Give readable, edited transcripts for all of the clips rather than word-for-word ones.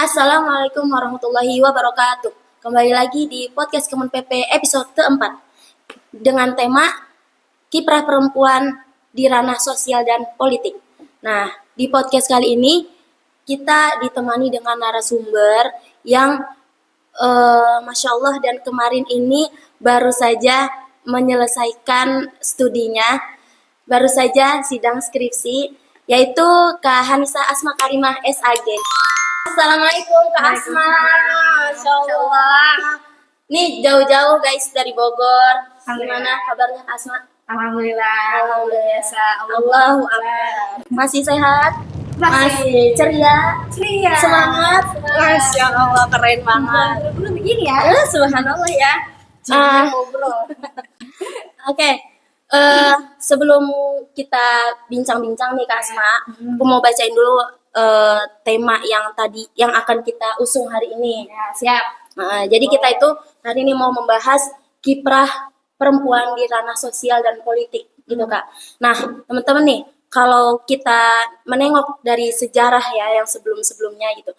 Assalamualaikum warahmatullahi wabarakatuh. Kembali lagi di podcast Kemen PP episode keempat dengan tema kiprah perempuan di ranah sosial dan politik. Nah, di podcast kali ini kita ditemani dengan narasumber yang Masya Allah dan kemarin ini baru saja menyelesaikan studinya, baru saja sidang skripsi, yaitu Kak Hanisa Asma Karimah SAG. Assalamualaikum Kak Asma. Masya Allah. Nih jauh-jauh guys dari Bogor. Gimana kabarnya Kak Asma? Alhamdulillah. Biasa. Allahu Akbar. Masih sehat? Masih ceria? Semangat? Masya Allah, keren banget. Belum begini ya? Subhanallah ya. Ngobrol. Oke. Sebelum kita bincang-bincang nih Kak Asma, aku mau bacain dulu tema yang akan kita usung hari ini. Ya, siap. Jadi kita itu hari ini mau membahas kiprah perempuan di ranah sosial dan politik, gitu Kak. Nah, teman-teman nih, kalau kita menengok dari sejarah ya yang sebelum-sebelumnya gitu,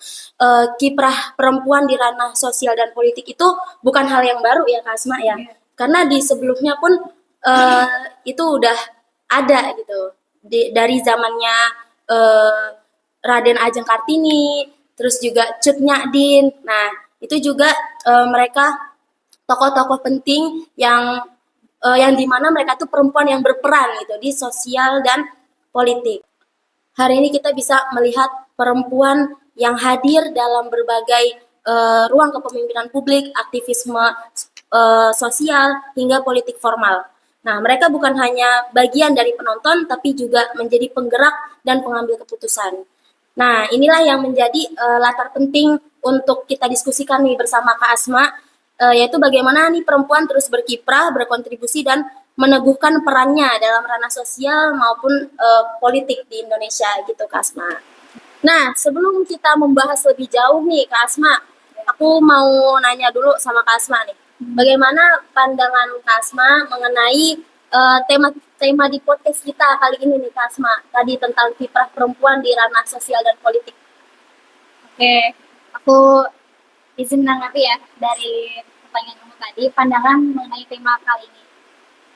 kiprah perempuan di ranah sosial dan politik itu bukan hal yang baru ya Kak Asma ya. Karena di sebelumnya pun itu udah ada gitu. Dari zamannya Raden Ajeng Kartini, terus juga Cut Nyak-din. Nah, itu juga mereka tokoh-tokoh penting yang dimana mereka tuh perempuan yang berperan gitu di sosial dan politik. Hari ini kita bisa melihat perempuan yang hadir dalam berbagai ruang kepemimpinan publik, aktivisme sosial hingga politik formal. Nah, mereka bukan hanya bagian dari penonton, tapi juga menjadi penggerak dan pengambil keputusan. Nah, inilah yang menjadi latar penting untuk kita diskusikan nih bersama Kak Asma, yaitu bagaimana nih perempuan terus berkiprah, berkontribusi, dan meneguhkan perannya dalam ranah sosial maupun politik di Indonesia gitu Kak Asma. Nah, sebelum kita membahas lebih jauh nih Kak Asma, aku mau nanya dulu sama Kak Asma nih. Bagaimana pandangan Kak Asma mengenai tema di podcast kita kali ini nih Kak Asma, tadi tentang kiprah perempuan di ranah sosial dan politik. Oke, aku izin menanggapi ya dari pertanyaan kamu tadi, pandangan mengenai tema kali ini.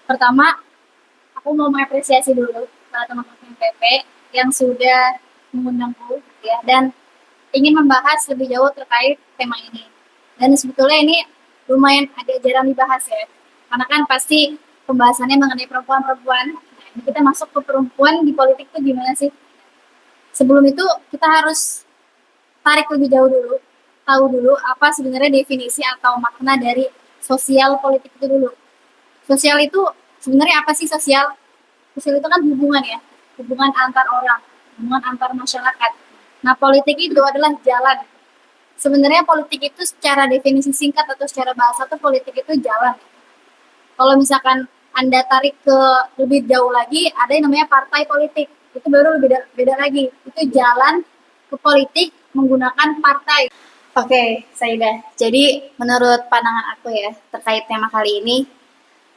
Pertama, aku mau mengapresiasi dulu para teman-teman PP yang sudah mengundangku ya, dan ingin membahas lebih jauh terkait tema ini. Dan sebetulnya ini lumayan agak jarang dibahas ya, karena kan pasti pembahasannya mengenai perempuan-perempuan. Nah, ini kita masuk ke perempuan di politik itu gimana sih? Sebelum itu kita harus tarik lebih jauh dulu, tahu dulu apa sebenarnya definisi atau makna dari sosial politik itu dulu. Sosial itu sebenarnya apa sih sosial? Sosial itu kan hubungan ya, hubungan antar orang, hubungan antar masyarakat. Nah, politik itu adalah jalan. Sebenarnya politik itu secara definisi singkat atau secara bahasa tuh politik itu jalan. Kalau misalkan Anda tarik ke lebih jauh lagi, ada yang namanya partai politik. Itu baru beda lagi. Itu jalan ke politik menggunakan partai. Oke, Saidah. Jadi menurut pandangan aku ya terkait tema kali ini,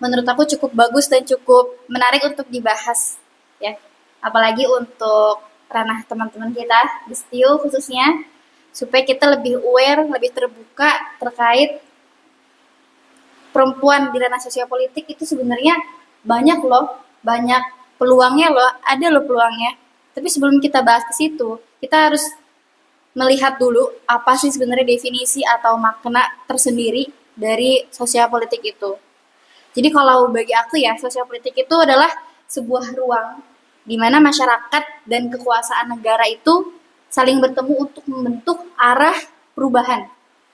menurut aku cukup bagus dan cukup menarik untuk dibahas ya. Apalagi untuk ranah teman-teman kita di STIU khususnya, supaya kita lebih aware, lebih terbuka terkait perempuan di ranah sosial politik itu sebenarnya banyak loh, banyak peluangnya loh, ada loh peluangnya. Tapi sebelum kita bahas ke situ, kita harus melihat dulu apa sih sebenarnya definisi atau makna tersendiri dari sosial politik itu. Jadi kalau bagi aku ya, sosial politik itu adalah sebuah ruang di mana masyarakat dan kekuasaan negara itu saling bertemu untuk membentuk arah perubahan.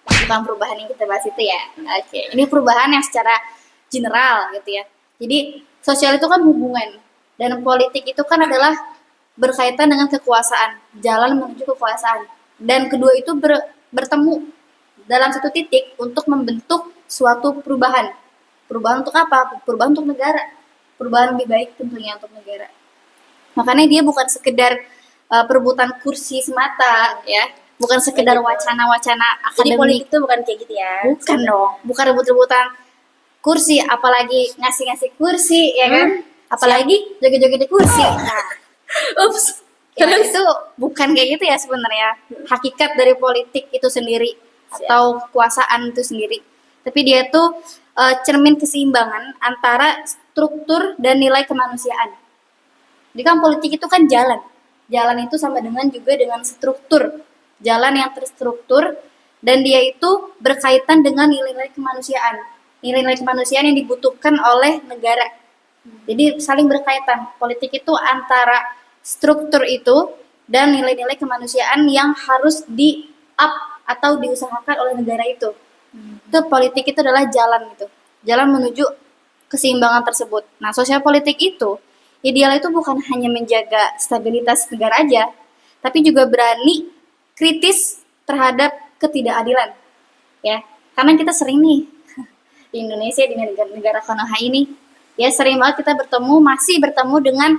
Bukan perubahan yang kita bahas itu ya. Oke, ini perubahan yang secara general gitu ya. Jadi sosial itu kan hubungan, dan politik itu kan adalah berkaitan dengan kekuasaan, jalan menuju kekuasaan. Dan kedua itu bertemu dalam satu titik untuk membentuk suatu perubahan. Perubahan untuk apa? Perubahan untuk negara. Perubahan lebih baik tentunya untuk negara. Makanya dia bukan sekedar perebutan kursi semata ya, bukan sekedar wacana-wacana akademik. Jadi politik itu bukan kayak gitu ya? Bukan dong, bukan rebut-rebutan kursi, apalagi ngasih-ngasih kursi ya kan, apalagi joget-joget di kursi. Nah, Ups. Ya, itu bukan kayak gitu ya sebenarnya. Hakikat dari politik itu sendiri atau kekuasaan itu sendiri. Tapi dia tuh cermin keseimbangan antara struktur dan nilai kemanusiaan. Jadi kan politik itu kan jalan. Jalan itu sama dengan juga dengan struktur. Jalan yang terstruktur dan dia itu berkaitan dengan nilai-nilai kemanusiaan. Nilai-nilai kemanusiaan yang dibutuhkan oleh negara. Jadi saling berkaitan. Politik itu antara struktur itu dan nilai-nilai kemanusiaan yang harus di up atau diusahakan oleh negara itu. Itu politik itu adalah jalan gitu. Jalan menuju keseimbangan tersebut. Nah, sosial politik itu ideal itu bukan hanya menjaga stabilitas negara aja, tapi juga berani kritis terhadap ketidakadilan. Ya, karena kita sering nih di Indonesia di negara Konoha ini, ya sering banget kita masih bertemu dengan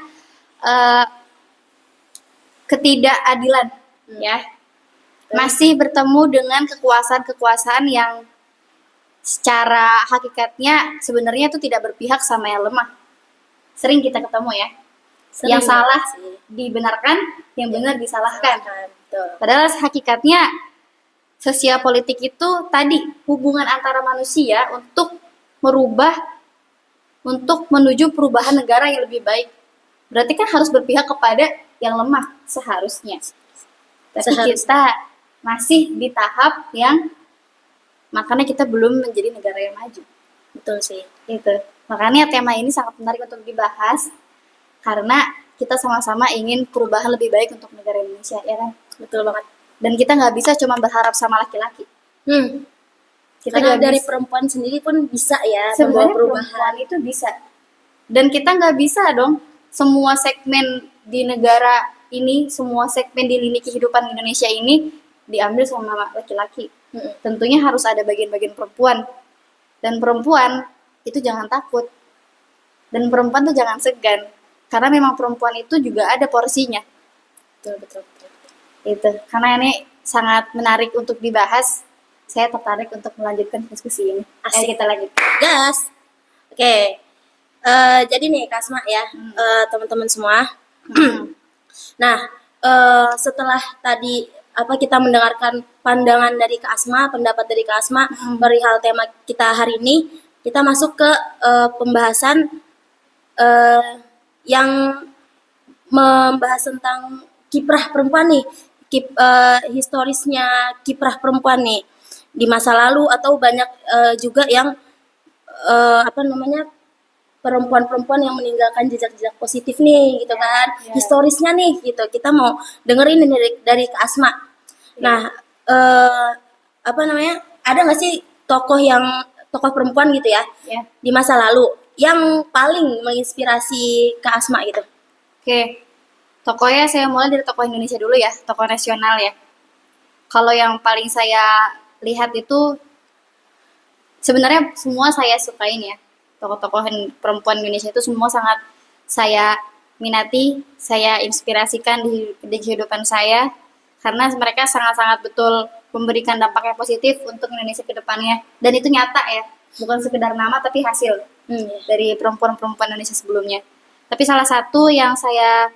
ketidakadilan, ya. Masih bertemu dengan kekuasaan-kekuasaan yang secara hakikatnya sebenarnya itu tidak berpihak sama yang lemah. Sering kita ketemu ya. Sering yang salah sih. dibenarkan, yang benar disalahkan. Betul. Padahal hakikatnya sosial politik itu tadi hubungan antara manusia untuk menuju perubahan negara yang lebih baik. Berarti kan harus berpihak kepada yang lemah seharusnya. Tapi kita masih di tahap yang makanya kita belum menjadi negara yang maju. Betul sih. Gitu. Makanya tema ini sangat menarik untuk dibahas karena kita sama-sama ingin perubahan lebih baik untuk negara Indonesia, ya kan? Betul banget. Dan kita nggak bisa cuma berharap sama laki-laki. Kita dari perempuan sendiri pun bisa ya membawa Sebenarnya perubahan. perempuan itu bisa. Dan kita nggak bisa dong semua segmen di negara ini, semua segmen di lini kehidupan Indonesia ini diambil sama laki-laki. Tentunya harus ada bagian-bagian perempuan. Dan perempuan itu jangan takut. Dan perempuan tuh jangan segan. Karena memang perempuan itu juga ada porsinya. Betul. Itu. Karena ini sangat menarik untuk dibahas. Saya tertarik untuk melanjutkan diskusi ini. Ayo kita lanjut. Gas. Oke. Jadi nih Kak Asma ya, teman-teman semua. Nah, setelah tadi kita mendengarkan pandangan dari Kak Asma, pendapat dari Kak Asma perihal tema kita hari ini, kita masuk ke pembahasan yang membahas tentang kiprah perempuan nih, historisnya kiprah perempuan nih di masa lalu atau banyak juga yang perempuan-perempuan yang meninggalkan jejak-jejak positif nih gitu kan, historisnya nih gitu. Kita mau dengerin ini dari Kak Asma. Nah, ada nggak sih tokoh perempuan gitu ya di masa lalu yang paling menginspirasi Kak Asma gitu? Oke, tokohnya saya mulai dari tokoh Indonesia dulu ya, tokoh nasional ya. Kalau yang paling saya lihat itu sebenarnya semua saya sukain ya. Tokoh-tokoh perempuan Indonesia itu semua sangat saya minati, saya inspirasikan di kehidupan saya karena mereka sangat-sangat betul memberikan dampak yang positif untuk Indonesia ke depannya. Dan itu nyata ya, bukan sekedar nama tapi hasil dari perempuan-perempuan Indonesia sebelumnya. Tapi salah satu yang saya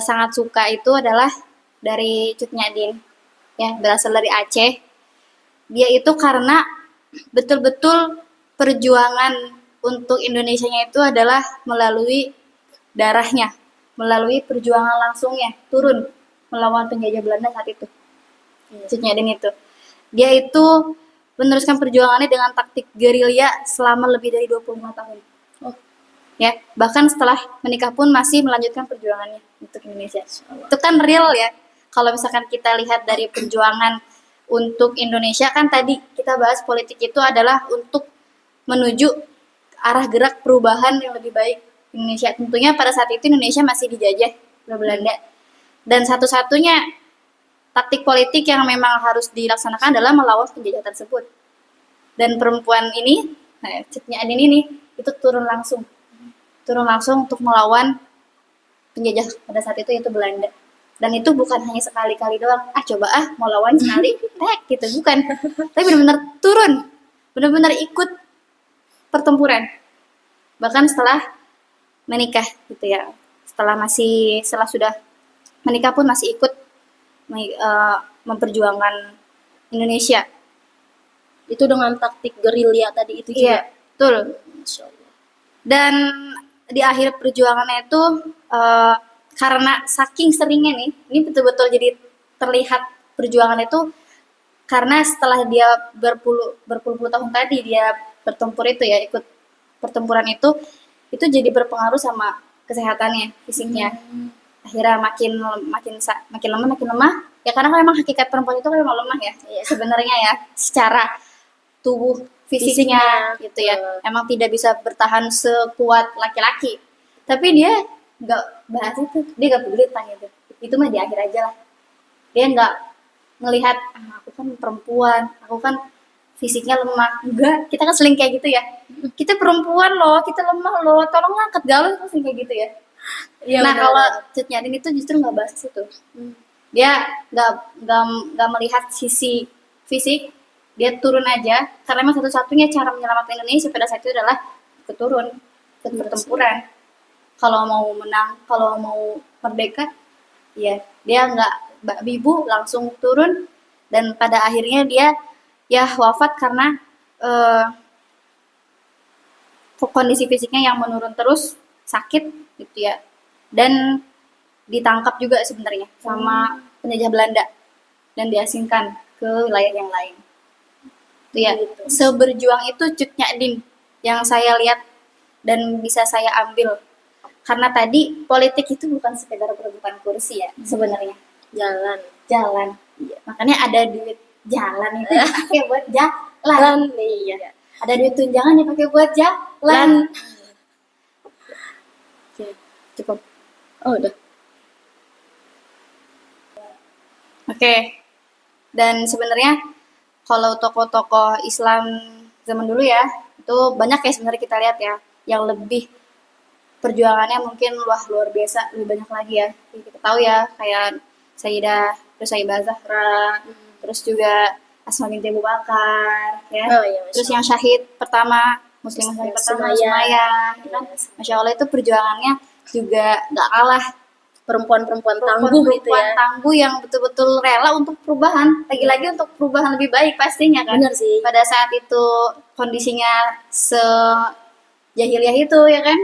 sangat suka itu adalah dari Cut Nyadin, ya, berasal dari Aceh. Dia itu karena betul-betul perjuangan untuk Indonesianya itu adalah melalui darahnya, melalui perjuangan langsungnya, turun melawan penjajah Belanda saat itu. Cut Nyadin itu. Dia itu meneruskan perjuangannya dengan taktik gerilya selama lebih dari 25 tahun. Ya, bahkan setelah menikah pun masih melanjutkan perjuangannya untuk Indonesia. Itu kan real ya. Kalau misalkan kita lihat dari perjuangan untuk Indonesia, kan tadi kita bahas politik itu adalah untuk menuju arah gerak perubahan yang lebih baik Indonesia. Tentunya pada saat itu Indonesia masih dijajah oleh Belanda. Dan satu-satunya taktik politik yang memang harus dilaksanakan adalah melawan penjajah tersebut. Dan perempuan ini, Cut Nyadin ini, itu turun langsung untuk melawan penjajah pada saat itu Belanda. Dan itu bukan hanya sekali-kali doang, mau lawan sekali, gitu, bukan. Tapi benar-benar turun, benar-benar ikut pertempuran. Bahkan setelah menikah gitu ya, setelah sudah menikah pun masih ikut memperjuangkan Indonesia. Itu dengan taktik gerilya tadi itu juga. Iya, betul. Masya Allah. Dan di akhir perjuangannya itu karena saking seringnya nih, ini betul-betul jadi terlihat perjuangan itu karena setelah dia berpuluh-puluh tahun tadi dia bertempur itu ya, ikut pertempuran itu jadi berpengaruh sama kesehatannya, fisiknya. Akhirnya makin lemah ya, karena kan memang hakikat perempuan itu kan memang lemah ya, sebenarnya ya, secara tubuh fisiknya gitu ya, emang tidak bisa bertahan sekuat laki-laki. Tapi dia nggak bahas itu, dia nggak peduli tentang itu mah di akhir aja lah. Dia nggak ngelihat aku kan perempuan, aku kan fisiknya lemah. Enggak, kita kan sering kayak gitu ya, kita perempuan loh, kita lemah loh, tolong angkat galon, kan sering kayak gitu ya. Iya, Nah benar. kalau Cut Nyarin itu justru nggak bahas itu. Dia nggak melihat sisi fisik, dia turun aja karena memang satu-satunya cara menyelamatkan Indonesia pada saat itu adalah ikut turun, ikut pertempuran. Kalau mau menang, kalau mau merdeka, ya dia nggak bibu, langsung turun, dan pada akhirnya dia ya wafat karena kondisi fisiknya yang menurun terus, sakit gitu ya, dan ditangkap juga sebenarnya sama penjajah Belanda dan diasingkan ke wilayah yang lain. Itu ya, seberjuang itu Cut Nyak yang saya lihat dan bisa saya ambil. Karena tadi politik itu bukan sekedar perebutan kursi ya, sebenarnya. Jalan. Iya. Makanya ada duit jalan itu dipakai buat jalan. Iya. Ada duit tunjangan dipakai buat jalan. Oke, cukup. Oh, udah. Oke. Dan sebenarnya kalau tokoh-tokoh Islam zaman dulu ya, itu banyak ya sebenarnya kita lihat ya, yang lebih perjuangannya mungkin luar biasa, lebih banyak lagi ya. Kita tahu ya, kayak Sayyidah Zahra, terus juga Asma binti Abu Bakar, ya. Terus yang syahid pertama, Muslimah syahid pertama, Sumayyah, kan? Masya Allah, itu perjuangannya juga nggak kalah. Perempuan-perempuan tangguh itu ya. Tangguh yang betul-betul rela untuk perubahan, lagi-lagi untuk perubahan lebih baik pastinya kan. Benar sih. Pada saat itu kondisinya sejahiliyah itu ya kan,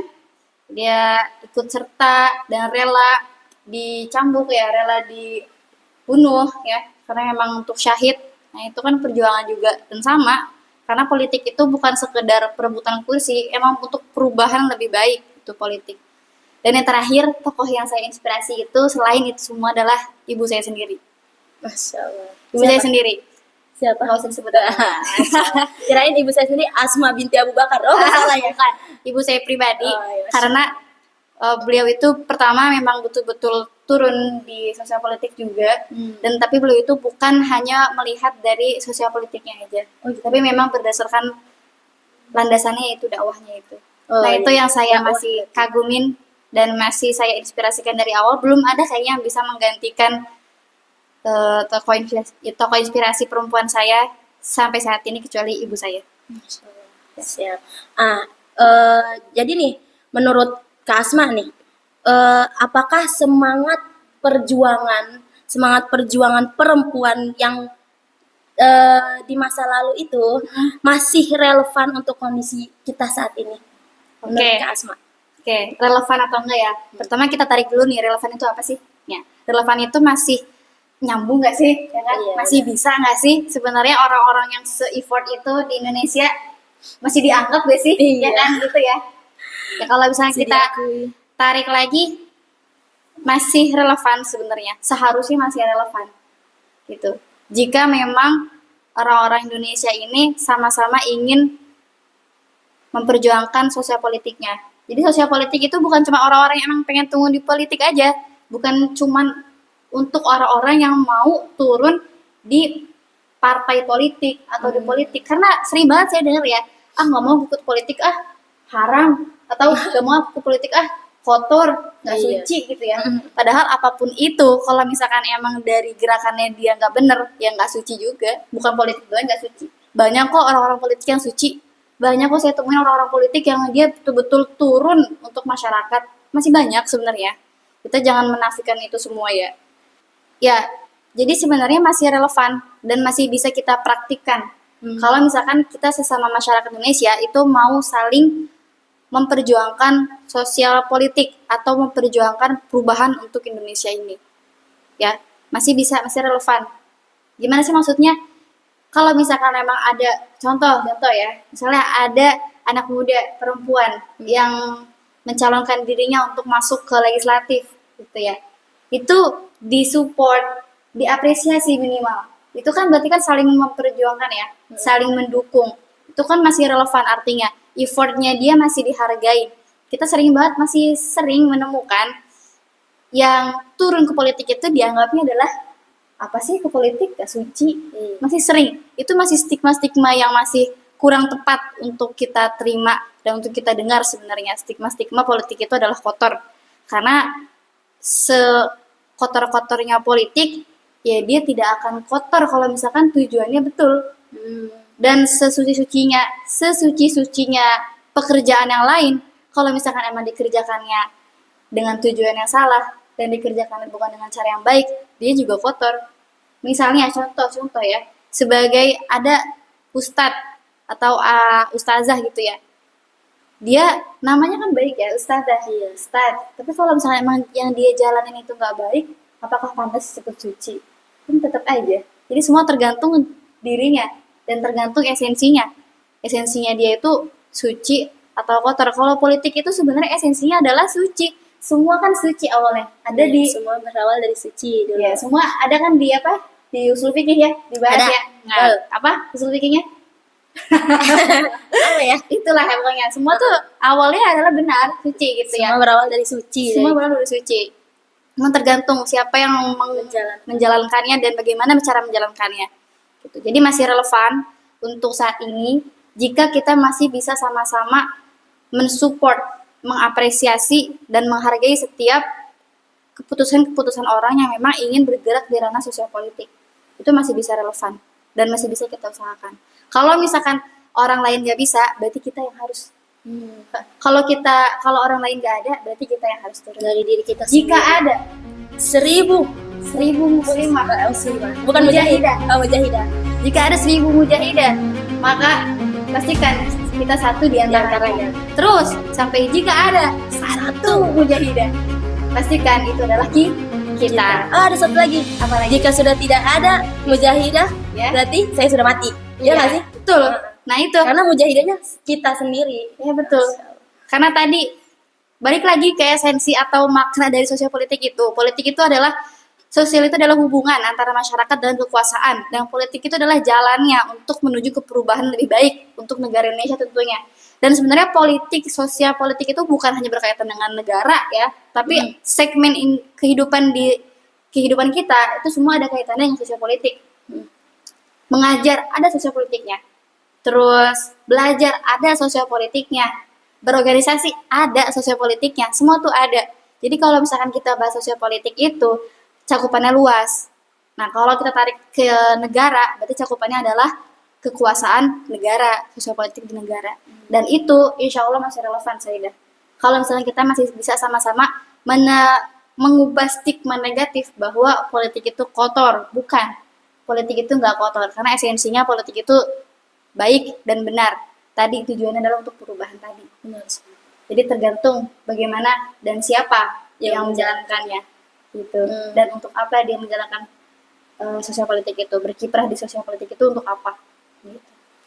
dia ikut serta dan rela dicambuk ya, rela dibunuh ya, karena memang untuk syahid. Nah itu kan perjuangan juga, dan sama, karena politik itu bukan sekedar perebutan kursi, emang untuk perubahan lebih baik itu politik. Dan yang terakhir, tokoh yang saya inspirasi itu selain itu semua adalah ibu saya sendiri. Masya Allah. Ibu saya sendiri. Siapa? Nggak usah disebut. Kirain ibu saya sendiri Asma binti Abu Bakar. Oh, salah ya kan? Ibu saya pribadi, iya, karena beliau itu pertama memang betul-betul turun di sosial politik juga, dan tapi beliau itu bukan hanya melihat dari sosial politiknya aja, tapi memang berdasarkan landasannya itu dakwahnya itu. Nah itu yang saya masih kagumin dan masih saya inspirasikan dari awal. Belum ada kayaknya yang bisa menggantikan tokoh inspirasi perempuan saya sampai saat ini kecuali ibu saya. Siap. Jadi nih, menurut Kak Asma nih, apakah semangat perjuangan perempuan yang di masa lalu itu masih relevan untuk kondisi kita saat ini? Menurut Kak Asma. Oke, relevan atau enggak ya? Pertama kita tarik dulu nih, relevan itu apa sih? Ya, relevan itu masih nyambung nggak sih? Ya kan? Iya, masih bisa nggak sih? Sebenarnya orang-orang yang se-effort itu di Indonesia masih dianggap gak sih? Iya. Ya kan gitu ya. Ya kalau misalnya kita tarik lagi, masih relevan sebenarnya. Seharusnya masih relevan. Gitu. Jika memang orang-orang Indonesia ini sama-sama ingin memperjuangkan sosial politiknya. Jadi sosial politik itu bukan cuma orang-orang yang emang pengen tunggu di politik aja, bukan cuma untuk orang-orang yang mau turun di partai politik atau di politik. Karena sering banget saya dengar ya, nggak mau ikut politik, haram, atau nggak mau ikut politik, kotor, nggak suci gitu ya. Padahal apapun itu, kalau misalkan emang dari gerakannya dia nggak bener, ya nggak suci juga. Bukan politik doang nggak suci. Banyak kok orang-orang politik yang suci. Banyak kok saya temuin orang-orang politik yang dia betul-betul turun untuk masyarakat. Masih banyak sebenarnya. Kita jangan menafikan itu semua ya. Ya, jadi sebenarnya masih relevan dan masih bisa kita praktikkan. Kalau misalkan kita sesama masyarakat Indonesia itu mau saling memperjuangkan sosial politik atau memperjuangkan perubahan untuk Indonesia ini. Ya, masih relevan. Gimana sih maksudnya? Kalau misalkan memang ada contoh ya, misalnya ada anak muda perempuan yang mencalonkan dirinya untuk masuk ke legislatif gitu ya, itu disupport, diapresiasi minimal. Itu kan berarti kan saling memperjuangkan ya, saling mendukung. Itu kan masih relevan, artinya effortnya dia masih dihargai. Kita masih sering menemukan yang turun ke politik itu dianggapnya adalah apa sih, ke politik gak suci. Masih sering, itu masih stigma-stigma yang masih kurang tepat untuk kita terima dan untuk kita dengar. Sebenarnya stigma-stigma politik itu adalah kotor, karena sekotor-kotornya politik ya dia tidak akan kotor kalau misalkan tujuannya betul. Dan sesuci-sucinya pekerjaan yang lain, kalau misalkan emang dikerjakannya dengan tujuan yang salah dan dikerjakan bukan dengan cara yang baik, dia juga kotor. Misalnya contoh ya, sebagai ada ustadz atau ustazah gitu ya, dia namanya kan baik ya, ustazah, ustadz. Tapi kalau misalnya emang yang dia jalanin itu nggak baik, apakah pantas disebut suci? Kan tetap aja. Jadi semua tergantung dirinya dan tergantung esensinya. Esensinya dia itu suci atau kotor. Kalau politik itu sebenarnya esensinya adalah suci. Semua kan suci awalnya. Ada di semua berawal dari suci dulu. Ya, semua ada kan di apa? Di usul fikih ya, dibahas ya. Nah, apa usul fikihnya? Apa ya? Itulah pokoknya. Semua tuh awalnya adalah benar, suci gitu ya. Semua berawal dari suci. Semua berawal dari suci. Memang tergantung siapa yang menjalankannya dan bagaimana cara menjalankannya. Gitu. Jadi masih relevan untuk saat ini jika kita masih bisa sama-sama mensupport, mengapresiasi dan menghargai setiap keputusan-keputusan orang yang memang ingin bergerak di ranah sosial politik. Itu masih bisa relevan dan masih bisa kita usahakan. Kalau misalkan orang lain nggak bisa, berarti kita yang harus. Kalau orang lain nggak ada, berarti kita yang harus turun dari diri kita sendiri. Jika ada 1000 muslimah, bukan mujahidah. Mujahidah. Jika ada 1000 mujahidah, maka pastikan kita satu di antaranya. Terus sampai jika ada 1 mujahidah, pastikan itu adalah kita. Ada satu lagi. Apalagi? Jika sudah tidak ada mujahidah, ya, berarti saya sudah mati. Ya nggak sih? Betul. Nah itu. Karena mujahidahnya kita sendiri. Ya betul. Karena tadi balik lagi ke esensi atau makna dari sosial politik itu. Sosial itu adalah hubungan antara masyarakat dan kekuasaan. Dan politik itu adalah jalannya untuk menuju ke perubahan lebih baik untuk negara Indonesia tentunya. Dan sebenarnya sosial politik itu bukan hanya berkaitan dengan negara ya, tapi segmen kehidupan kita itu semua ada kaitannya dengan sosial politik. Mengajar ada sosial politiknya. Terus belajar ada sosial politiknya. Berorganisasi ada sosial politiknya. Semua tuh ada. Jadi kalau misalkan kita bahas sosial politik itu cakupannya luas. Nah, kalau kita tarik ke negara, berarti cakupannya adalah kekuasaan negara, sosial politik di negara. Dan itu insya Allah masih relevan, Saidah. Kalau misalnya kita masih bisa sama-sama mengubah stigma negatif bahwa politik itu kotor. Bukan. Politik itu nggak kotor, karena esensinya politik itu baik dan benar. Tadi tujuannya adalah untuk perubahan tadi. Benar. Jadi tergantung bagaimana dan siapa yang menjalankannya. Gitu. Dan untuk apa dia menjalankan sosial politik itu, berkiprah di sosial politik itu untuk apa gitu.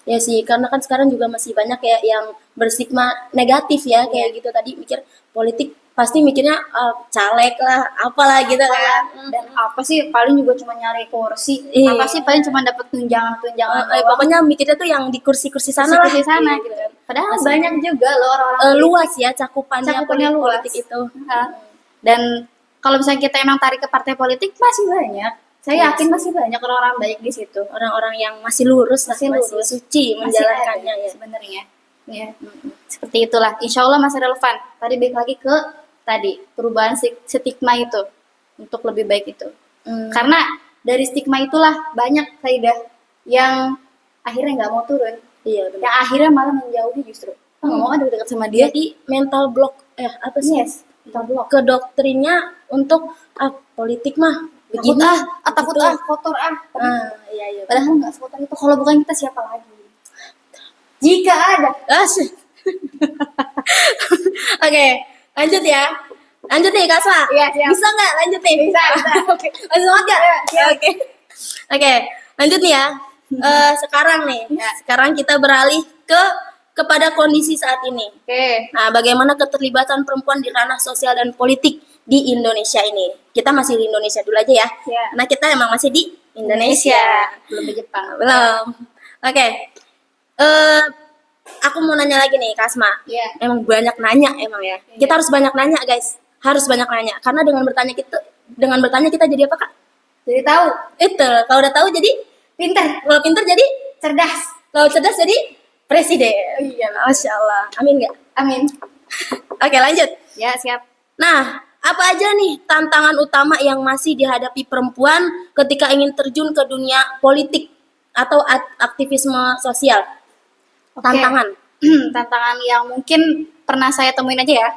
Ya sih, karena kan sekarang juga masih banyak ya yang berstigma negatif ya, kayak gitu tadi mikir politik pasti mikirnya caleg lah, apalah gitu kan. Dan apa sih paling juga cuma nyari kursi, apa sih paling cuma dapat tunjangan pokoknya mikirnya tuh yang di kursi-kursi sana lah gitu kan. Padahal masih banyak juga loh orang-orang luas ya cakupannya luas. Politik itu. Dan kalau misalnya kita emang tarik ke partai politik masih banyak. Saya yakin masih banyak orang-orang baik di situ. Orang-orang yang masih lurus, masih suci menjalankannya ya sebenarnya. Ya. Seperti itulah. Insya Allah masih relevan. Tadi balik lagi ke perubahan stigma itu untuk lebih baik itu. Karena dari stigma itulah banyak Saidah yang akhirnya nggak mau turun. Iya, benar. Yang akhirnya malah menjauhi justru. Nggak mau ada dekat sama dia. Jadi mental block apa sih? Yes. ke doktrinnya untuk politik mah Takut begini takut gitu. kotor Iya iya. padahal nggak sekotor itu, kalau bukan kita siapa lagi jika ada. Oke, lanjut ya. Lanjut nih Kasma. Iya, siap. Bisa nggak lanjut nih? Bisa. Oke. Lanjut banget nggak? Siap. Oke. Oke, lanjut nih ya. Sekarang nih, sekarang kita beralih kepada kondisi saat ini. Oke. Nah, bagaimana keterlibatan perempuan di ranah sosial dan politik di Indonesia ini? Kita masih di Indonesia dulu aja ya. Iya. Nah, kita emang masih di Indonesia. Belum di Jepang. Belum. Oke. Aku mau nanya lagi nih, Kasma. Iya. Emang banyak nanya emang ya. Kita harus banyak nanya, guys. Harus banyak nanya karena dengan bertanya kita jadi apa, Kak? Jadi tahu, Itu. Kalau udah tahu jadi pintar, kalau pintar jadi cerdas. kalau cerdas jadi presiden. Iya. Masya Allah. Amin nggak? Amin. Oke, lanjut. Ya, siap. Nah, apa aja nih tantangan utama yang masih dihadapi perempuan ketika ingin terjun ke dunia politik atau aktivisme sosial? Oke. Tantangan. Tantangan yang mungkin pernah saya temuin aja ya.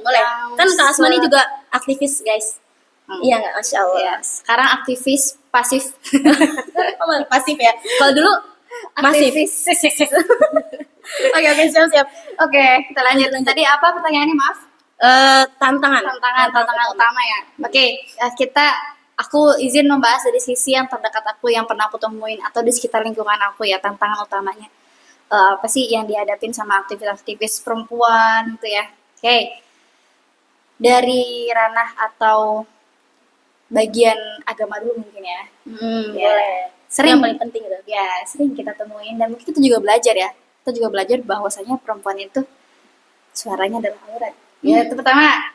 Boleh. Yang Kan Kak Asma ini juga aktivis, guys. Hmm. Iya nggak? Masya Allah. Ya, sekarang aktivis pasif. Pasif ya. Kalau dulu masif. Aktivis. Oke, siap. Oke, kita lanjut. Tadi apa pertanyaannya, maaf? Tantangan Tantangan utama ya. Oke, aku izin membahas dari sisi yang terdekat aku, yang pernah aku temuin atau di sekitar lingkungan aku ya, tantangan utamanya. Apa sih yang dihadapin sama aktivis-aktivis perempuan gitu ya. Oke. Dari ranah atau bagian agama dulu mungkin ya. Ya. Boleh. Sering Yang paling penting itu. ya, sering kita temuin dan mungkin kita juga belajar ya. Kita juga belajar bahwasanya perempuan itu suaranya adalah aurat. Ya, itu pertama.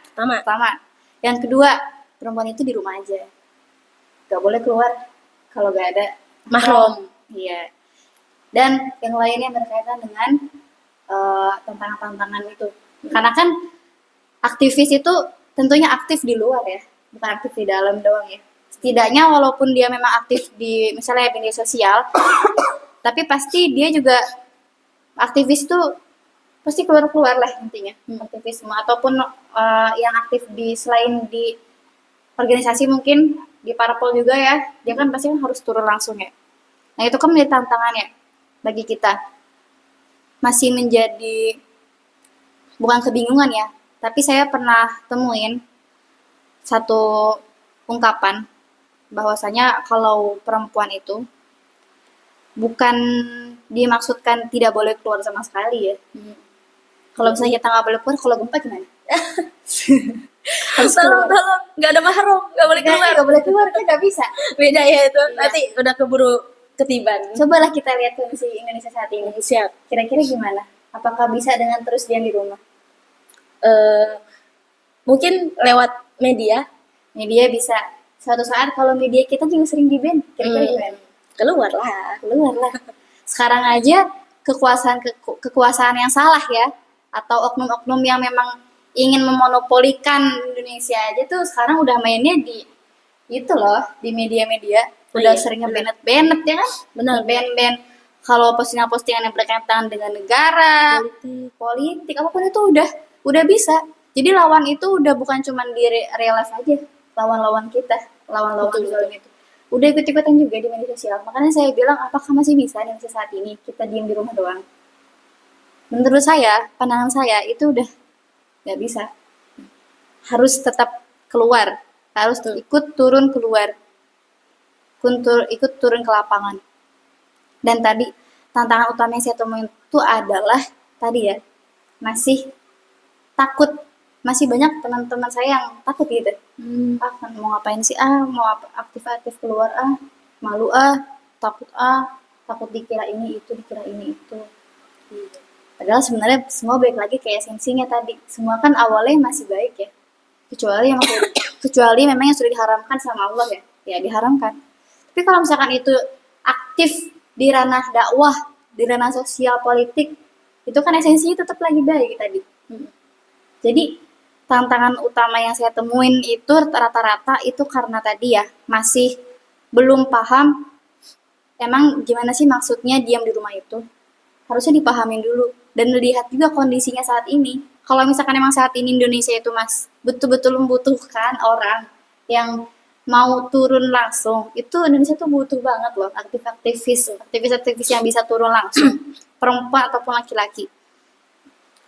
Yang kedua, perempuan itu di rumah aja. Gak boleh keluar kalau gak ada Mahram. Iya. Dan yang lainnya berkaitan dengan tantangan-tantangan itu. Karena kan aktivis itu tentunya aktif di luar ya, bukan aktif di dalam doang ya. Setidaknya walaupun dia memang aktif di misalnya media sosial, tapi pasti dia juga aktivis tuh pasti keluar-keluar lah intinya aktivisme ataupun yang aktif di selain di organisasi mungkin di parpol juga ya, dia kan pasti harus turun langsung ya. Nah itu kan menjadi tantangannya bagi kita, masih menjadi bukan kebingungan ya, tapi saya pernah temuin satu ungkapan bahwasanya kalau perempuan itu bukan dimaksudkan tidak boleh keluar sama sekali ya. Kalau misalnya kita nggak boleh keluar, kalau gempa gimana? Harus keluar. Tolong, nggak ada mahram, nggak boleh keluar. Nggak boleh keluar kan nggak bisa. Beda ya itu. Iya. Nanti udah keburu ketiban. Cobalah kita lihat kondisi Indonesia saat ini. Siap. Kira-kira gimana? Apakah bisa dengan terus diam di rumah? Mungkin lewat media. Media bisa. Suatu saat kalau media kita juga sering di-ban, kira-kira gimana? Keluar lah. Sekarang aja kekuasaan yang salah ya, atau oknum-oknum yang memang ingin memonopolikan Indonesia aja tuh sekarang udah mainnya di itu loh, di media-media. Udah Iya, sering benar. ngebanet ya kan? Benar. Ban kalau postingan-postingan yang berkaitan dengan negara, politik apapun itu udah bisa. Jadi lawan itu udah bukan cuma di real life aja, lawan-lawan kita, lawan-lawan Betul. zalim itu. Udah ikut-ikutan juga di media sosial. Makanya saya bilang, apakah masih bisa di Indonesia saat ini kita diam di rumah doang? Menurut saya, pandangan saya itu udah nggak bisa. Harus tetap keluar, harus ikut turun keluar, ikut turun ke lapangan. Dan tadi tantangan utama yang saya temuin itu adalah tadi ya, masih takut. Masih banyak teman-teman saya yang takut gitu. Kan mau ngapain sih mau aktif-aktif keluar malu takut dikira ini itu padahal sebenarnya semua baik lagi kayak esensinya tadi, semua kan awalnya masih baik ya, kecuali memang yang sudah diharamkan sama Allah ya diharamkan. Tapi kalau misalkan itu aktif di ranah dakwah, di ranah sosial politik, itu kan esensinya tetap lagi baik tadi. Jadi tantangan utama yang saya temuin itu rata-rata itu karena tadi ya masih belum paham emang gimana sih maksudnya diam di rumah itu. Harusnya dipahamin dulu dan lihat juga kondisinya saat ini. Kalau misalkan emang saat ini Indonesia itu betul-betul membutuhkan orang yang mau turun langsung. Itu Indonesia tuh butuh banget loh aktivis-aktivis yang bisa turun langsung, perempuan ataupun laki-laki.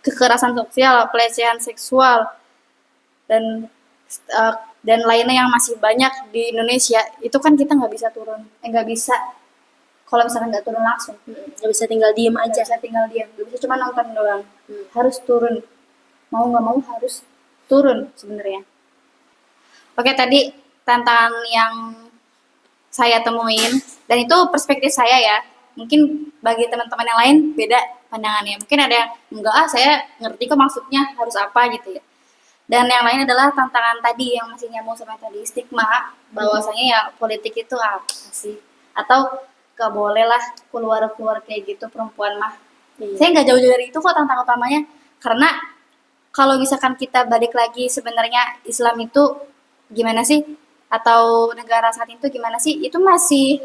Kekerasan sosial, pelecehan seksual, dan dan lainnya yang masih banyak di Indonesia, itu kan kita nggak bisa turun, nggak bisa kalau misalkan nggak turun langsung, Nggak bisa tinggal diem nggak aja. bisa tinggal diam, nggak bisa cuma nonton doang, harus turun, mau nggak mau harus turun sebenarnya. Oke, tadi tantangan yang saya temuin, dan itu perspektif saya ya, mungkin bagi teman-teman yang lain beda pandangannya, mungkin ada yang enggak, saya ngerti kok maksudnya harus apa gitu ya. Dan yang lain adalah tantangan tadi yang masih nyambung sama tadi, stigma bahwasanya ya politik itu apa sih, atau gak boleh lah keluar kayak gitu perempuan mah. Saya nggak jauh-jauh dari itu kok tantangan utamanya, karena kalau misalkan kita balik lagi, sebenarnya Islam itu gimana sih, atau negara saat itu gimana sih, itu masih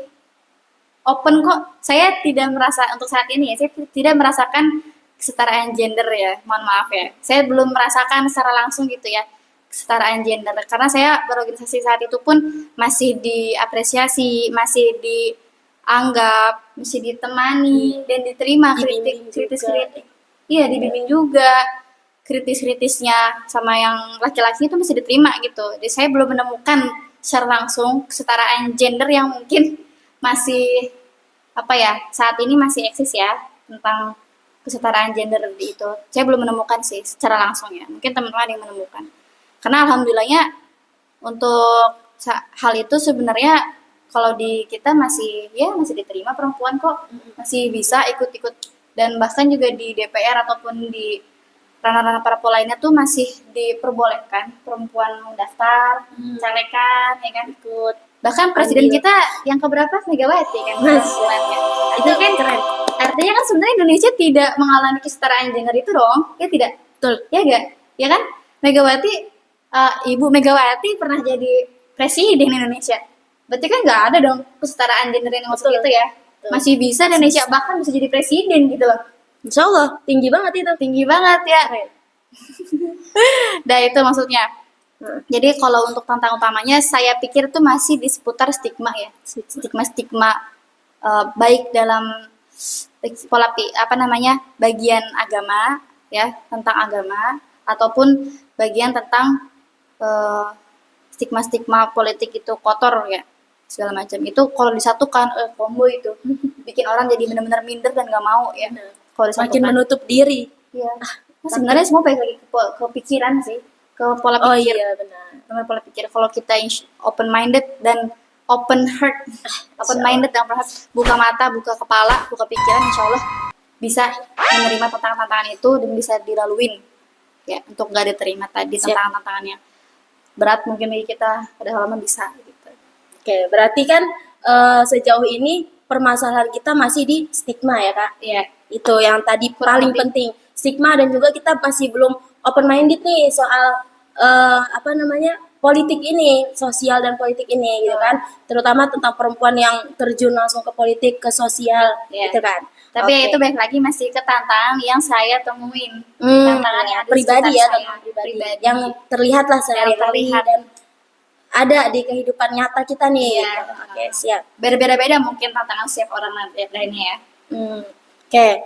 open kok. Saya tidak merasa untuk saat ini ya, saya tidak merasakan kesetaraan gender ya, mohon maaf ya. Saya belum merasakan secara langsung gitu ya kesetaraan gender, karena saya berorganisasi saat itu pun masih diapresiasi, masih dianggap, masih ditemani dan diterima Dibimbing kritis. Iya, dibimbing juga. Kritis-kritisnya sama yang laki-laki itu masih diterima gitu. Jadi saya belum menemukan secara langsung kesetaraan gender yang mungkin masih apa ya, saat ini masih eksis ya, tentang kesetaraan gender di itu. Saya belum menemukan sih secara langsung ya. Mungkin teman-teman ada yang menemukan. Karena alhamdulillahnya untuk hal itu sebenarnya kalau di kita masih diterima perempuan kok, masih bisa ikut-ikut, dan bahkan juga di DPR ataupun di ranah-ranah parpol lainnya tuh masih diperbolehkan perempuan mendaftar, calekan, ya kan, ikut. Bahkan presiden kita yang keberapa, Megawati kan, perempuannya. Itu kan keren. Artinya kan sebenarnya Indonesia tidak mengalami kesetaraan gender itu dong, ya tidak? Betul. Ya enggak? Ya kan? Megawati, Ibu Megawati pernah jadi presiden Indonesia. Berarti kan nggak ada dong kesetaraan gender yang maksud itu ya. Masih bisa Indonesia bahkan bisa jadi presiden gitu loh. Insya Allah tinggi banget itu. Tinggi banget ya. Nah itu maksudnya. Jadi kalau untuk tantangan utamanya saya pikir itu masih di seputar stigma ya. Stigma baik dalam pola bagian agama ya, tentang agama, ataupun bagian tentang stigma-stigma politik itu kotor ya, segala macam. Itu kalau disatukan combo itu bikin orang jadi benar-benar minder dan nggak mau ya. Kalau Makin menutup diri. Iya. Nah, sebenarnya semua balik lagi ke pikiran sih, ke pola pikir. Oh iya benar. Pola pikir. Kalau kita open minded dan open heart, open minded dan open heart, buka mata, buka kepala, buka pikiran, insya Allah bisa menerima tantangan-tantangan itu dan bisa dilaluin ya, untuk gak diterima tadi tantangan-tantangannya berat mungkin bagi kita, pada lama bisa gitu. Oke, berarti kan sejauh ini permasalahan kita masih di stigma ya kak. Iya. Itu yang tadi paling penting, stigma, dan juga kita masih belum open minded nih soal politik ini, sosial dan politik ini gitu kan, terutama tentang perempuan yang terjun langsung ke politik, ke sosial gitu kan. Tapi ya itu balik lagi masih ke tantangan yang saya temuin, tantangan yang pribadi ya, tantangan pribadi yang terlihat lah sehari-hari dan ada di kehidupan nyata kita nih. Iya. Oke, siap. Beda-beda mungkin tantangan setiap orang lainnya ya. Oke,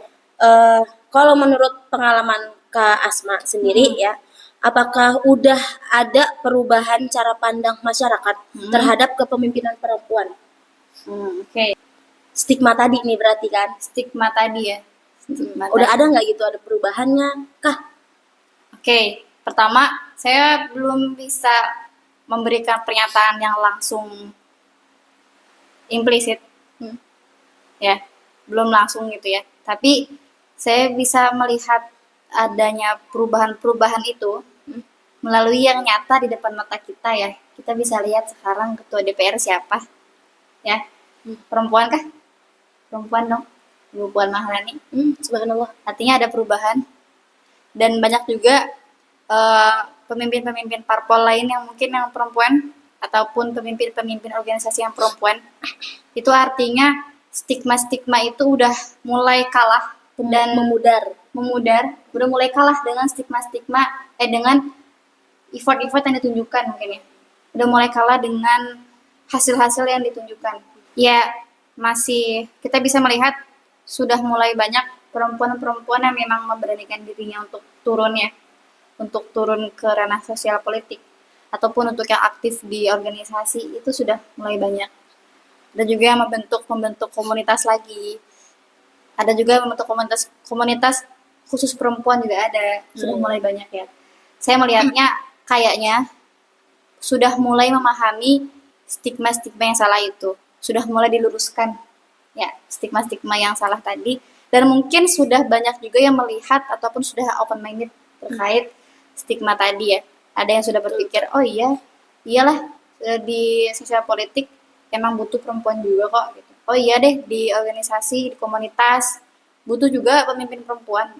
kalau menurut pengalaman Kak Asma sendiri ya, apakah udah ada perubahan cara pandang masyarakat terhadap kepemimpinan perempuan? Oke. Stigma tadi nih berarti kan? Stigma tadi ya. Udah ada nggak gitu, ada perubahannya kah? Oke, pertama saya belum bisa memberikan pernyataan yang langsung implisit, ya, belum langsung gitu ya. Tapi saya bisa melihat adanya perubahan-perubahan itu melalui yang nyata di depan mata kita ya. Kita bisa lihat sekarang ketua DPR siapa, ya, perempuan kah? Perempuan dong, Ibu Puan Maharani. Subhanallah. Artinya ada perubahan, dan banyak juga pemimpin-pemimpin parpol lain yang mungkin yang perempuan, ataupun pemimpin-pemimpin organisasi yang perempuan. Itu artinya stigma-stigma itu udah mulai kalah dan memudar, udah mulai kalah dengan stigma-stigma dengan effort-effort yang ditunjukkan mungkin ya. Udah mulai kalah dengan hasil-hasil yang ditunjukkan. Ya, masih kita bisa melihat sudah mulai banyak perempuan-perempuan yang memang memberanikan dirinya untuk turun ya, untuk turun ke ranah sosial politik ataupun untuk yang aktif di organisasi itu sudah mulai banyak. Ada juga yang membentuk komunitas lagi. Ada juga yang membentuk komunitas khusus perempuan juga ada, sudah mulai banyak ya. Saya melihatnya kayaknya sudah mulai memahami stigma-stigma yang salah itu. Sudah mulai diluruskan ya stigma-stigma yang salah tadi, dan mungkin sudah banyak juga yang melihat ataupun sudah open minded terkait stigma tadi ya. Ada yang sudah berpikir, oh iyalah di sosial politik emang butuh perempuan juga kok gitu. Oh iya deh, di organisasi, di komunitas butuh juga pemimpin perempuan.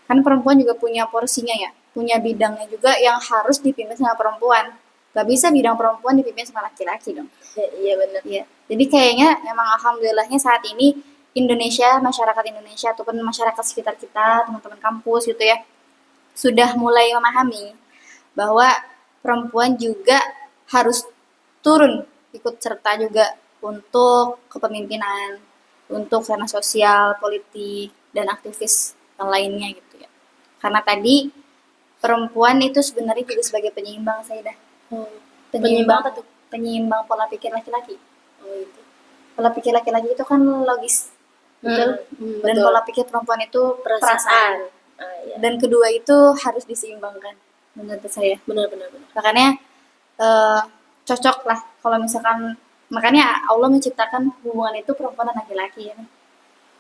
Kan perempuan juga punya porsinya ya, punya bidangnya juga yang harus dipimpin sama perempuan. Gak bisa bidang perempuan dipimpin sama laki-laki dong. Iya benar. Iya. Jadi kayaknya memang alhamdulillahnya saat ini Indonesia, masyarakat Indonesia ataupun masyarakat sekitar kita, teman-teman kampus gitu ya, sudah mulai memahami bahwa perempuan juga harus turun ikut serta juga untuk kepemimpinan, untuk ranah sosial, politik, dan aktivis yang lainnya gitu ya. Karena tadi perempuan itu sebenarnya juga sebagai penyeimbang, Saidah. Penyeimbang apa tuh? Penyeimbang pola pikir laki-laki. Oh itu. Pola pikir laki-laki itu kan logis, betul. Dan betul. pola pikir perempuan itu perasaan. Iya. Dan kedua itu harus diseimbangkan, menurut saya. Benar. Makanya cocok lah kalau misalkan, makanya Allah menciptakan hubungan itu perempuan dan laki-laki ya.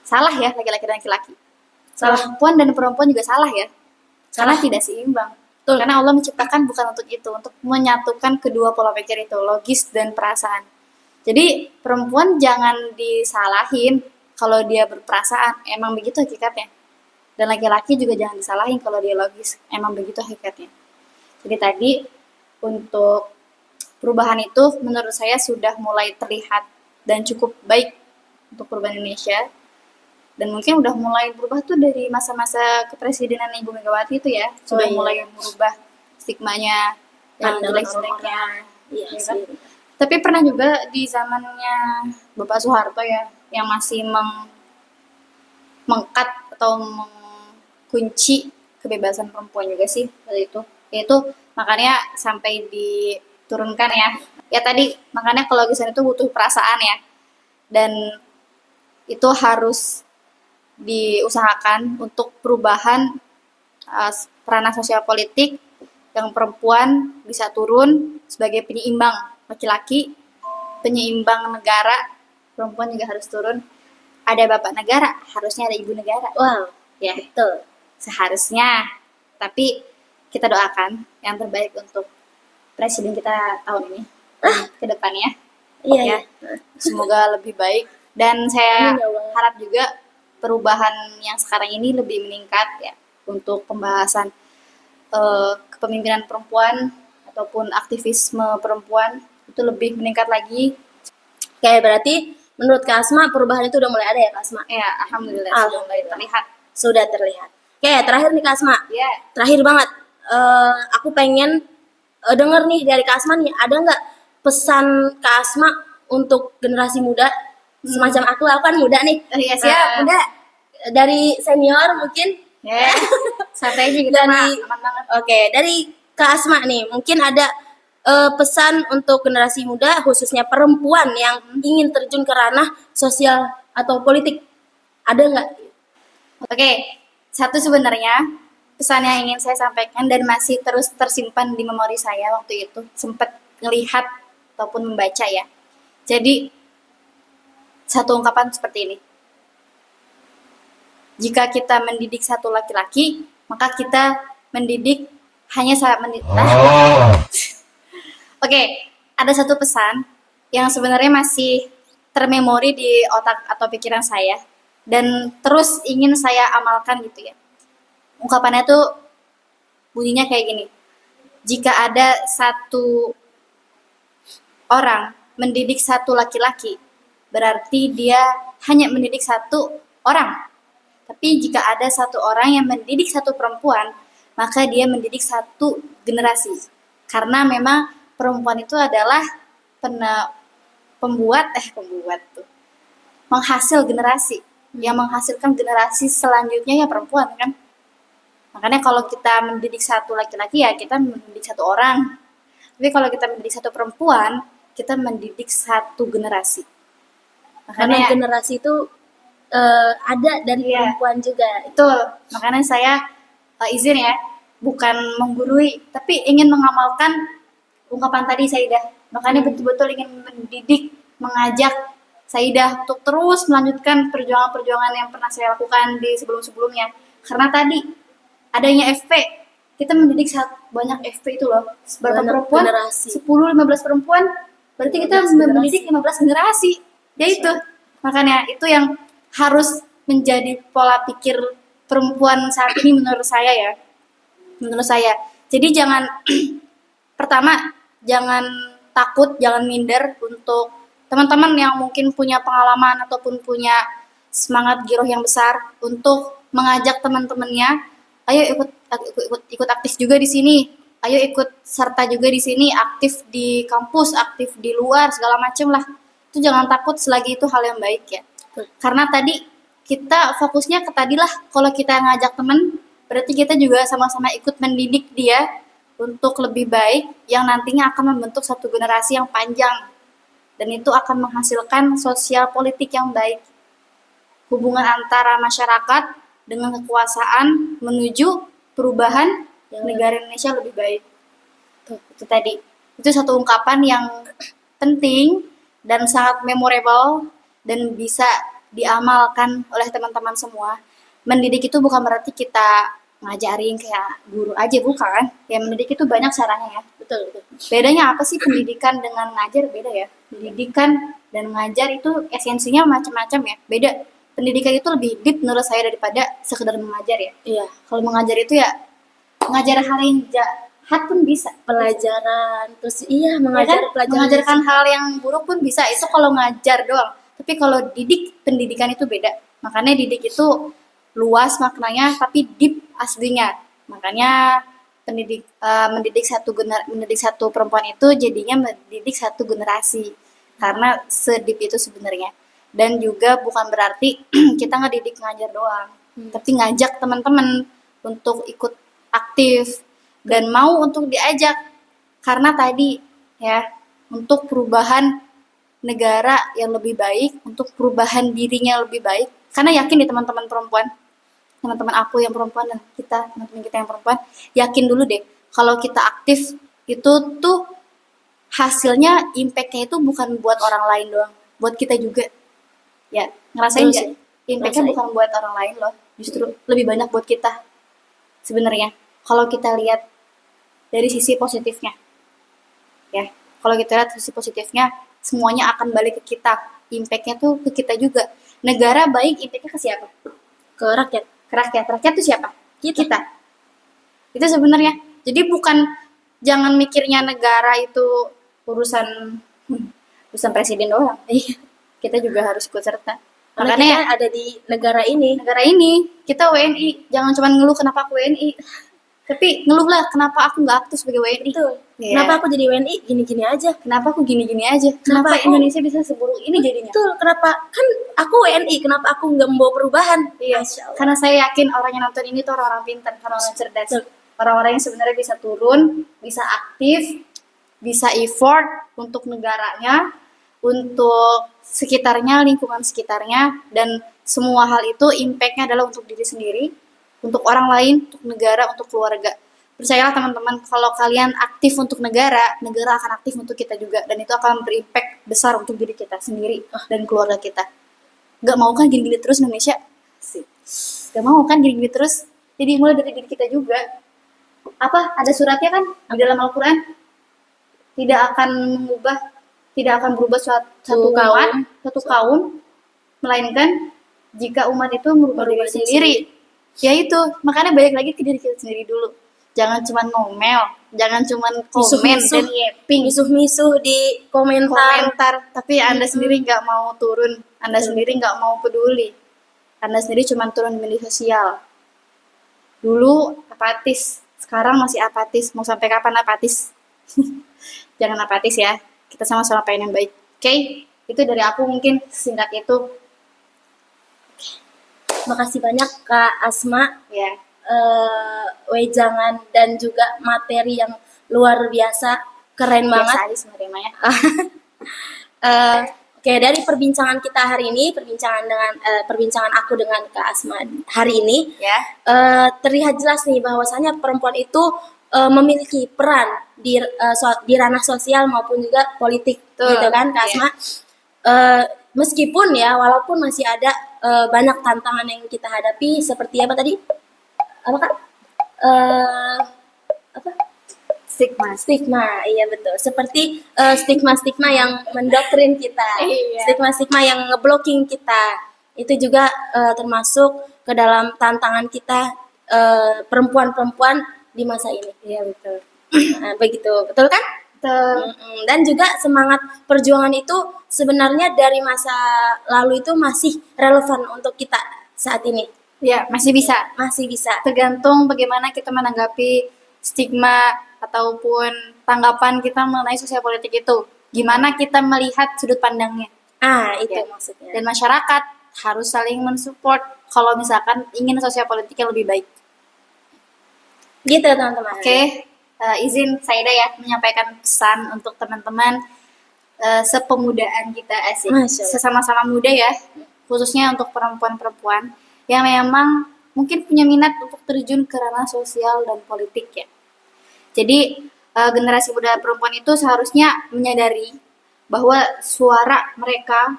Salah ya laki-laki dan laki-laki. Salah. Perempuan dan perempuan juga salah ya. Karena tidak seimbang. Betul. Karena Allah menciptakan bukan untuk itu, untuk menyatukan kedua pola pikir itu, logis dan perasaan. Jadi perempuan jangan disalahin kalau dia berperasaan, emang begitu hakikatnya. Dan laki-laki juga jangan disalahin kalau dia logis, emang begitu hakikatnya. Jadi tadi untuk perubahan itu menurut saya sudah mulai terlihat dan cukup baik untuk perubahan Indonesia. Dan mungkin udah mulai berubah tuh dari masa-masa kepresidenan Ibu Megawati itu ya, sudah mulai merubah stigmanya yang jelek-jeleknya. Iya Ya sih. kan? Tapi pernah juga di zamannya Bapak Soeharto ya, yang masih mengkat atau mengunci kebebasan perempuan juga sih waktu itu. Yaitu makanya sampai diturunkan ya. Ya tadi makanya kelogisan itu butuh perasaan ya. Dan itu harus diusahakan untuk perubahan ranah sosial politik yang perempuan bisa turun sebagai penyeimbang laki-laki, penyeimbang negara, perempuan juga harus turun. Ada bapak negara, harusnya ada ibu negara. Wow, Ya, betul. seharusnya. Tapi kita doakan yang terbaik untuk presiden kita tahun ini ke depannya. Iya. Semoga lebih baik, dan saya Amin, ya Allah. harap juga perubahan yang sekarang ini lebih meningkat ya untuk pembahasan kepemimpinan perempuan ataupun aktivisme perempuan itu lebih meningkat lagi. Kayak berarti menurut Kak Asma perubahan itu udah mulai ada ya Kak Asma? Ya, alhamdulillah sudah mulai terlihat. Sudah terlihat. Oke, terakhir nih Kak Asma. Ya, Terakhir banget. Aku pengen denger nih dari Kak Asma nih, ada nggak pesan Kak Asma untuk generasi muda? Semacam aku kan muda nih. ya siap, muda. Dari senior mungkin. ya. Santai aja kita Dari- aman banget. Oke, dari Kak Asma nih, mungkin ada pesan untuk generasi muda, khususnya perempuan yang ingin terjun ke ranah sosial atau politik. Ada nggak? Oke, satu sebenarnya pesan yang ingin saya sampaikan dan masih terus tersimpan di memori saya waktu itu, sempat melihat ataupun membaca ya. Jadi satu ungkapan seperti ini. Jika kita mendidik satu laki-laki, maka kita mendidik hanya Oke, ada satu pesan yang sebenarnya masih termemori di otak atau pikiran saya dan terus ingin saya amalkan gitu ya. Ungkapannya tuh bunyinya kayak gini. Jika ada satu orang mendidik satu laki-laki, berarti dia hanya mendidik satu orang. Tapi jika ada satu orang yang mendidik satu perempuan, maka dia mendidik satu generasi. Karena memang perempuan itu adalah pembuat tuh, menghasil generasi. Yang menghasilkan generasi selanjutnya ya perempuan kan. Makanya kalau kita mendidik satu laki-laki ya kita mendidik satu orang. Tapi kalau kita mendidik satu perempuan, kita mendidik satu generasi. Karena Makanya generasi itu ada dari Iya. perempuan juga. itu makanya saya izin ya, bukan menggurui, tapi ingin mengamalkan ungkapan tadi Saidah. Makanya betul-betul ingin mendidik, mengajak Saidah untuk terus melanjutkan perjuangan-perjuangan yang pernah saya lakukan di sebelum-sebelumnya. Karena tadi adanya FP, kita mendidik banyak FP itu loh. Berapa Banyak perempuan? generasi. 10-15 perempuan. Berarti kita 15 mendidik 15 generasi. Ya itu. Makanya itu yang harus menjadi pola pikir perempuan saat ini menurut saya ya. Menurut saya. Jadi jangan pertama jangan takut, jangan minder untuk teman-teman yang mungkin punya pengalaman ataupun punya semangat giroh yang besar untuk mengajak teman-temannya, ayo ikut aktif juga di sini, ayo ikut serta juga di sini, aktif di kampus, aktif di luar segala macam lah. Itu jangan takut selagi itu hal yang baik ya. Karena tadi kita fokusnya ke tadi lah, kalau kita ngajak teman berarti kita juga sama-sama ikut mendidik dia untuk lebih baik yang nantinya akan membentuk satu generasi yang panjang dan itu akan menghasilkan sosial politik yang baik, hubungan antara masyarakat dengan kekuasaan menuju perubahan negara Indonesia lebih baik. Itu tadi, itu satu ungkapan yang penting dan sangat memorable dan bisa diamalkan oleh teman-teman semua. Mendidik itu bukan berarti kita ngajarin kayak guru aja, bukan. Ya mendidik itu banyak caranya ya. Betul, betul. Bedanya apa sih pendidikan dengan ngajar? Beda ya. Pendidikan dan ngajar itu esensinya macam-macam ya. Beda. Pendidikan itu lebih deep menurut saya daripada sekedar mengajar ya. Iya, Kalau mengajar itu ya mengajar hal yang jahat pun bisa. pelajaran terus iya Ya mengajar kan? pelajaran Mengajarkan hal yang buruk pun bisa. Itu kalau ngajar doang. Tapi kalau pendidikan itu beda. Makanya didik itu luas maknanya tapi deep aslinya. Makanya mendidik satu perempuan itu jadinya mendidik satu generasi. Karena sedip itu sebenarnya. Dan juga bukan berarti kita ngedidik ngajar doang. Tapi ngajak teman-teman untuk ikut aktif dan mau untuk diajak. Karena tadi ya, untuk perubahan negara yang lebih baik, untuk perubahan dirinya lebih baik. Karena yakin di teman-teman perempuan, teman-teman aku yang perempuan dan teman-teman kita yang perempuan, yakin dulu deh kalau kita aktif itu tuh hasilnya, impact-nya itu bukan buat orang lain doang, buat kita juga. Ya, ngerasain Betul nggak? sih. Impact-nya Ngerasain. bukan buat orang lain loh, justru lebih banyak buat kita sebenarnya. Kalau kita lihat dari sisi positifnya, ya, kalau kita lihat sisi positifnya, semuanya akan balik ke kita. Impact-nya tuh ke kita juga. Negara baik, impact-nya ke siapa? Ke rakyat. Ke rakyat. Rakyat itu siapa? Kita. Itu sebenarnya. Jadi bukan, jangan mikirnya negara itu urusan urusan presiden doang. Kita juga harus ikut serta. Karena Makanya kita ada di negara ini. negara ini kita WNI, jangan cuma ngeluh kenapa aku WNI, tapi ngeluhlah kenapa aku nggak aktif sebagai WNI. Betul. Iya. Kenapa aku jadi WNI gini-gini aja? Kenapa aku gini-gini aja? Kenapa Kenapa aku- Indonesia bisa seburuk ini jadinya? Betul, kenapa? Kan aku WNI, kenapa aku nggak membawa perubahan? Iya, Masya Allah. karena saya yakin orang yang nonton ini tuh orang-orang pintar, orang-orang cerdas, Betul. orang-orang yang sebenarnya bisa turun, bisa aktif, bisa effort untuk negaranya, untuk sekitarnya, lingkungan sekitarnya, dan semua hal itu impact-nya adalah untuk diri sendiri, untuk orang lain, untuk negara, untuk keluarga. Percayalah teman-teman, kalau kalian aktif untuk negara, negara akan aktif untuk kita juga, dan itu akan berimpact besar untuk diri kita sendiri dan keluarga kita. Gak mau kan gini-gini terus Indonesia? Sih. Gak mau kan gini-gini terus? Jadi mulai dari diri kita juga. Apa? Ada suratnya kan di dalam Al-Quran? Tidak akan mengubah, tidak akan berubah satu umat, satu kaum, melainkan jika umat itu merubah diri sendiri. Ya itu, makanya balik lagi ke diri kita sendiri dulu. Jangan cuma ngomel, jangan cuma komen dan yeping, misuh-misuh di komentar. tapi Anda sendiri nggak mau turun, Anda sendiri nggak mau peduli, Anda sendiri cuma turun di media sosial. Dulu apatis, Sekarang masih apatis, mau sampai kapan apatis? Jangan apatis ya, kita sama-sama pengen yang baik. Oke, itu dari aku mungkin singkat itu. Makasih banyak Kak Asma, Ya, wejangan dan juga materi yang luar biasa, keren banget. biasa aja sebenarnya ya. Oke, dari perbincangan kita hari ini, perbincangan aku dengan Kak Asma hari ini, Ya, terlihat jelas nih bahwasanya perempuan itu memiliki peran di ranah sosial maupun juga politik, Betul, gitu kan, Kak iya. Asma. Meskipun ya, walaupun masih ada banyak tantangan yang kita hadapi, seperti apa tadi? Apa Kak? Apa? Stigma, iya betul. Seperti stigma-stigma yang mendoktrin kita, Iya. stigma-stigma yang ngeblocking kita, itu juga termasuk ke dalam tantangan kita perempuan-perempuan di masa ini. Iya betul. Nah, begitu, betul kan? Dan juga semangat perjuangan itu sebenarnya dari masa lalu itu masih relevan untuk kita saat ini. Ya, masih bisa. Masih bisa. Tergantung bagaimana kita menanggapi stigma ataupun tanggapan kita mengenai sosial politik itu. Gimana kita melihat sudut pandangnya. Itu Ya. maksudnya. Dan masyarakat harus saling mensupport kalau misalkan ingin sosial politik yang lebih baik. Gitu teman-teman. Oke, izin Saida ya menyampaikan pesan untuk teman-teman sepemudaan kita asik. Masya Allah. Sesama-sama muda ya, khususnya untuk perempuan-perempuan yang memang mungkin punya minat untuk terjun ke ranah sosial dan politik ya. Jadi generasi muda perempuan itu seharusnya menyadari bahwa suara mereka,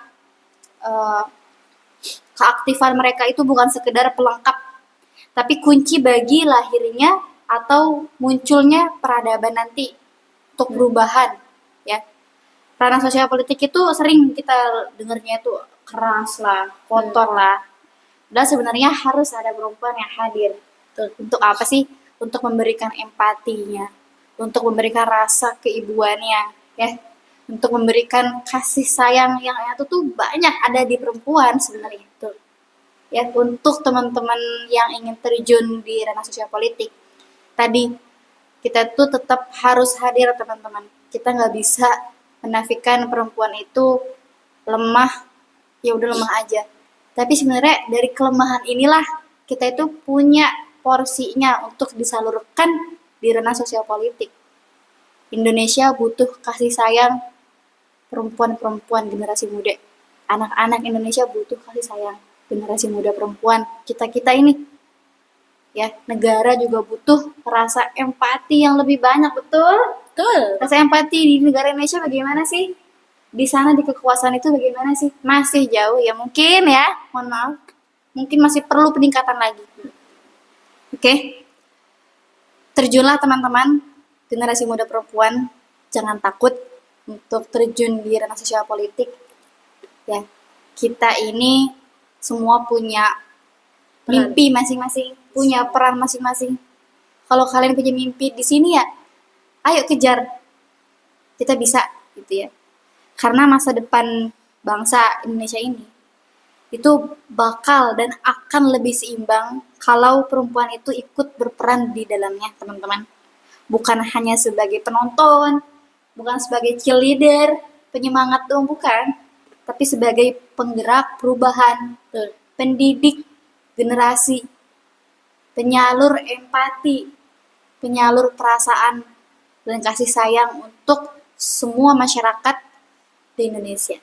keaktifan mereka itu bukan sekedar pelengkap, tapi kunci bagi lahirnya atau munculnya peradaban nanti untuk perubahan ya. Ranah sosial politik itu sering kita dengarnya itu keras lah, kotor lah. Dan sebenarnya harus ada perempuan yang hadir. Untuk apa sih? Untuk memberikan empatinya, untuk memberikan rasa keibuannya, ya, untuk memberikan kasih sayang yang itu tuh banyak ada di perempuan sebenarnya itu. Ya, untuk teman-teman yang ingin terjun di ranah sosial politik, tadi kita tuh tetap harus hadir teman-teman. Kita nggak bisa menafikan perempuan itu lemah, ya udah lemah aja. Tapi sebenarnya dari kelemahan inilah kita itu punya porsinya untuk disalurkan di ranah sosial politik. Indonesia butuh kasih sayang perempuan-perempuan generasi muda. Anak-anak Indonesia butuh kasih sayang generasi muda perempuan. Kita-kita ini ya, negara juga butuh rasa empati yang lebih banyak, betul? Betul. Rasa empati di negara Indonesia bagaimana sih? Di sana di kekuasaan itu bagaimana sih? Masih jauh ya mungkin ya, mohon maaf. Mungkin masih perlu peningkatan lagi. Oke. Terjunlah teman-teman, generasi muda perempuan, jangan takut untuk terjun di ranah sosial politik. Ya, kita ini semua punya mimpi masing-masing, punya peran masing-masing. Kalau kalian punya mimpi di sini ya, ayo kejar. Kita bisa gitu ya. Karena masa depan bangsa Indonesia ini itu bakal dan akan lebih seimbang kalau perempuan itu ikut berperan di dalamnya, teman-teman. Bukan hanya sebagai penonton, bukan sebagai cheerleader, penyemangat doang, bukan. Tapi sebagai penggerak perubahan, pendidik generasi, penyalur empati, penyalur perasaan dan kasih sayang untuk semua masyarakat di Indonesia.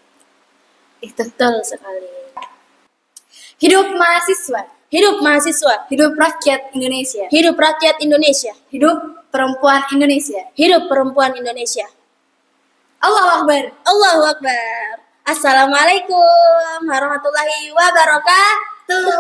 Itu Betul sekali. hidup mahasiswa, Hidup mahasiswa, hidup rakyat Indonesia, hidup rakyat Indonesia, hidup perempuan Indonesia. hidup perempuan Indonesia. Allahu Akbar. Allahu Akbar. Assalamualaikum warahmatullahi wabarakatuh.